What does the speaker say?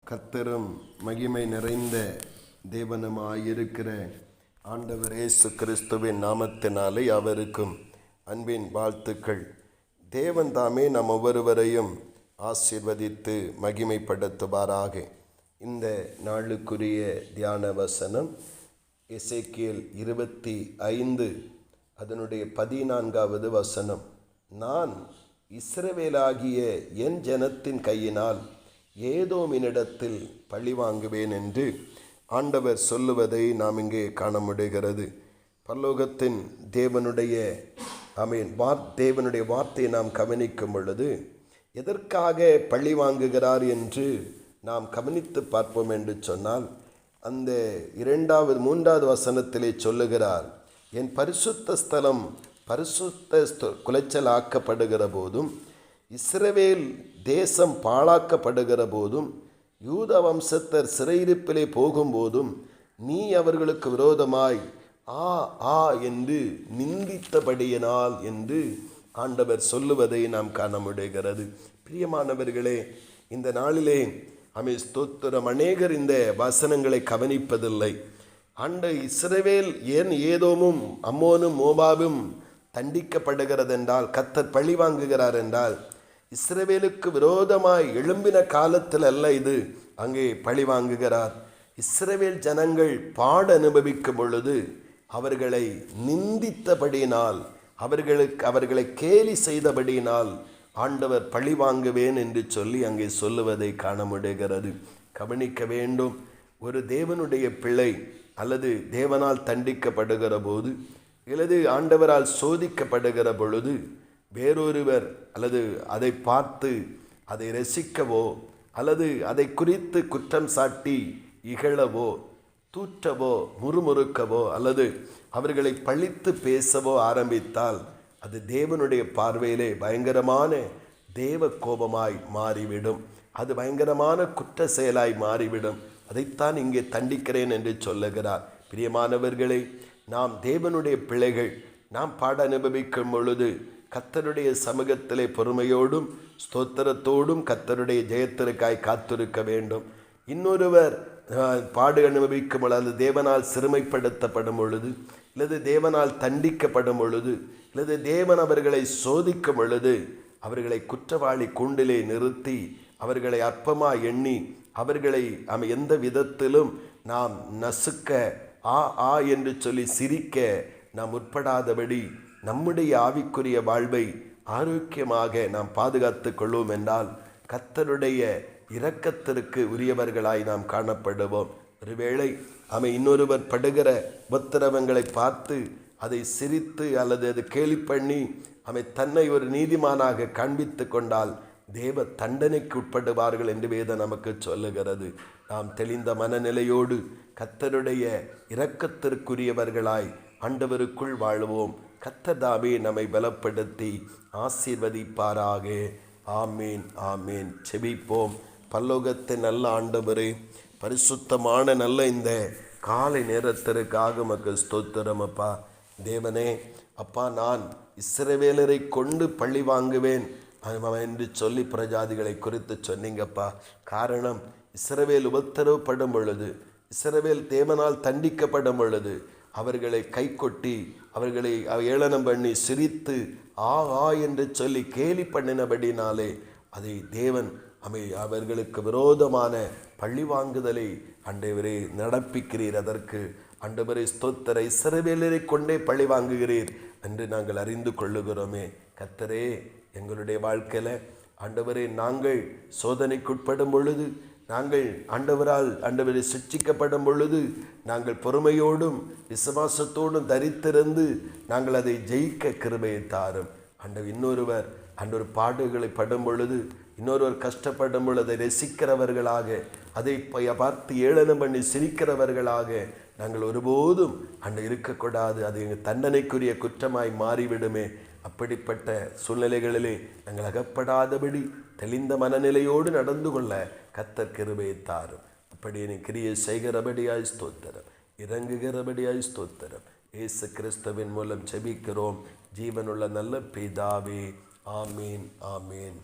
கர்த்தரும் மகிமை நிறைந்த தேவனுமாயிருக்கிற ஆண்டவர் இயேசு கிறிஸ்துவின் நாமத்தினாலே அவருக்கும் அன்பின் வாழ்த்துக்கள். தேவன் தாமே நம் ஒவ்வொருவரையும் ஆசீர்வதித்து மகிமைப்படுத்துவாராக. இந்த நாளுக்குரிய தியான வசனம் எசேக்கியேல் 25 அதனுடைய 14வது வசனம். நான் இஸ்ரவேலாகிய என் ஜனத்தின் கையினால் ஏதோமினிடத்தில் பழி வாங்குவேன் என்று ஆண்டவர் சொல்லுவதை நாம் இங்கே காண முடிகிறது. பரலோகத்தின் தேவனுடைய தேவனுடைய வார்த்தையை நாம் கவனிக்கும் பொழுது எதற்காக பழி வாங்குகிறார் என்று நாம் கவனித்து பார்ப்போம் என்று சொன்னால், அந்த 3வது வசனத்திலே சொல்லுகிறார், என் பரிசுத்த ஸ்தலம் பரிசுத்த குலைச்சல் ஆக்கப்படுகிற போதும், இஸ்ரவேல் தேசம் பாழாக்கப்படுகிற போதும், யூத வம்சத்தர் சிறையிருப்பிலே போகும்போதும் நீ அவர்களுக்கு விரோதமாய் ஆ என்று நிந்தித்தபடியினால் என்று ஆண்டவர் சொல்லுவதை நாம் காண முடிகிறது. பிரியமானவர்களே, இந்த நாளிலே ஸ்தோத்திரம், அநேகர் இந்த வசனங்களை கவனிப்பதில்லை. இஸ்ரவேல் ஏன் ஏதோமும் அம்மோனும் மோபாபும் தண்டிக்கப்படுகிறது என்றால், கர்த்தர் பழி வாங்குகிறார் என்றால், இஸ்ரவேலுக்கு விரோதமாய் எழும்பின காலத்தில் அல்ல இது அங்கே பழி வாங்குகிறார். இஸ்ரவேல் ஜனங்கள் பாட அனுபவிக்கும் பொழுது அவர்களை நிந்தித்தபடியினால், அவர்களை கேலி செய்தபடியினால் ஆண்டவர் பழி வாங்குவேன் என்று சொல்லி அங்கே சொல்லுவதை காண முடிகிறது. கவனிக்க வேண்டும், ஒரு தேவனுடைய பிள்ளை அல்லது தேவனால் தண்டிக்கப்படுகிற போது அல்லது ஆண்டவரால் சோதிக்கப்படுகிற பொழுது வேறொருவர் அல்லது அதை பார்த்து அதை ரசிக்கவோ அல்லது அதை குறித்து குற்றம் சாட்டி இகழவோ தூற்றவோ முறுமுறுக்கவோ அல்லது அவர்களை பழித்து பேசவோ ஆரம்பித்தால் அது தேவனுடைய பார்வையிலே பயங்கரமான தேவ கோபமாய் மாறிவிடும். அது பயங்கரமான குற்ற செயலாய் மாறிவிடும். அதைத்தான் இங்கே தண்டிக்கிறேன் என்று சொல்லுகிறார். பிரியமானவர்களே, நாம் தேவனுடைய பிள்ளைகள். நாம் பாட அனுபவிக்கும் பொழுது கர்த்தருடைய சமூகத்திலே பொறுமையோடும் ஸ்தோத்திரத்தோடும் கர்த்தருடைய ஜெயத்திற்காய் காத்திருக்க வேண்டும். இன்னொருவர் பாடு அனுபவிக்கும் பொழுது, தேவனால் சிறுமைப்படுத்தப்படும் பொழுது, அல்லது தேவனால் தண்டிக்கப்படும் பொழுது, அல்லது தேவன் அவர்களை சோதிக்கும் பொழுது அவர்களை குற்றவாளி கூண்டிலே நிறுத்தி அவர்களை அற்பமாக எண்ணி அவர்களை எந்த விதத்திலும் நாம் நசுக்க ஆ என்று சொல்லி சிரிக்க நாம் உட்படாதபடி நம்முடைய ஆவிக்குரிய வாழ்வை ஆரோக்கியமாக நாம் பாதுகாத்து கொள்வோம் என்றால் கர்த்தருடைய இரக்கத்திற்கு உரியவர்களாய் நாம் காணப்படுவோம். ஒருவேளை இன்னொருவர் படுகிற உபத்திரவங்களை பார்த்து அதை சிரித்து அல்லது அது கேலி பண்ணி தன்னை ஒரு நீதிமானாக காண்பித்து கொண்டால் தேவ தண்டனைக்கு உட்படுவார்கள் என்று வேதம் நமக்கு சொல்லுகிறது. நாம் தெளிந்த மனநிலையோடு கர்த்தருடைய இரக்கத்திற்குரியவர்களாய் ஆண்டவருக்குள் வாழ்வோம். கர்த்தர் தாமே நம்மை பலப்படுத்தி ஆசீர்வதிப்பாராக. ஆமீன், ஆமீன். செபிப்போம். பரலோகத்தின் நல்ல ஆண்டவரே, பரிசுத்தமான நல்ல இந்த காலை நேரத்திற்காக உமக்கு ஸ்தோத்திரம் அப்பா. தேவனே அப்பா, நான் இஸ்ரவேலரை கொண்டு பழி வாங்குவேன் என்று சொல்லி பிரஜாதிகளை குறித்து சொன்னீங்கப்பா. காரணம், இஸ்ரவேல் உபத்திரவப்படும் பொழுது, இஸ்ரவேல் தேவனால் தண்டிக்கப்படும் பொழுது அவர்களை கை கொட்டி அவர்களை ஏளனம் பண்ணி சிரித்து ஆ என்று சொல்லி கேலி பண்ணினபடினாலே அதை தேவன் அவர்களுக்கு விரோதமான பழி வாங்குதலை ஆண்டவரே நடப்பிக்கிறீர். அதற்கு ஆண்டவரே ஸ்தோத்திர, இஸ்ரவேலரை கொண்டே பழி வாங்குகிறீர் என்று நாங்கள் அறிந்து கொள்ளுகிறோமே. கர்த்தரே, எங்களுடைய வாழ்க்கையில் ஆண்டவரே நாங்கள் சோதனைக்குட்படும் பொழுது, நாங்கள் ஆண்டவரை சிட்சிக்கப்படும் பொழுது நாங்கள் பொறுமையோடும் விசுவாசத்தோடும் தரித்திருந்து நாங்கள் அதை ஜெயிக்க கிருபையை தாரும். இன்னொருவர் பாடுகளை படும் பொழுது, இன்னொருவர் கஷ்டப்படும் பொழுது அதை ரசிக்கிறவர்களாக, அதை பார்த்து ஏளனம் பண்ணி சிரிக்கிறவர்களாக நாங்கள் ஒருபோதும் இருக்கக்கூடாது. அது எங்கள் தண்டனைக்குரிய குற்றமாய் மாறிவிடுமே. அப்படிப்பட்ட சூழ்நிலைகளிலே நாங்கள் அகப்படாதபடி தெளிந்த மனநிலையோடு நடந்து கொள்ள கர்த்தர் கிருபையை தாரும். அப்படி நீ கிரியை செய்கிறபடியாய் ஸ்தோத்திரம், இறங்குகிறபடியாய் ஸ்தோத்திரம். இயேசு கிறிஸ்துவின் மூலம் செபிக்கிறோம் ஜீவனுள்ள நல்ல பிதாவே. ஆமீன், ஆமீன்.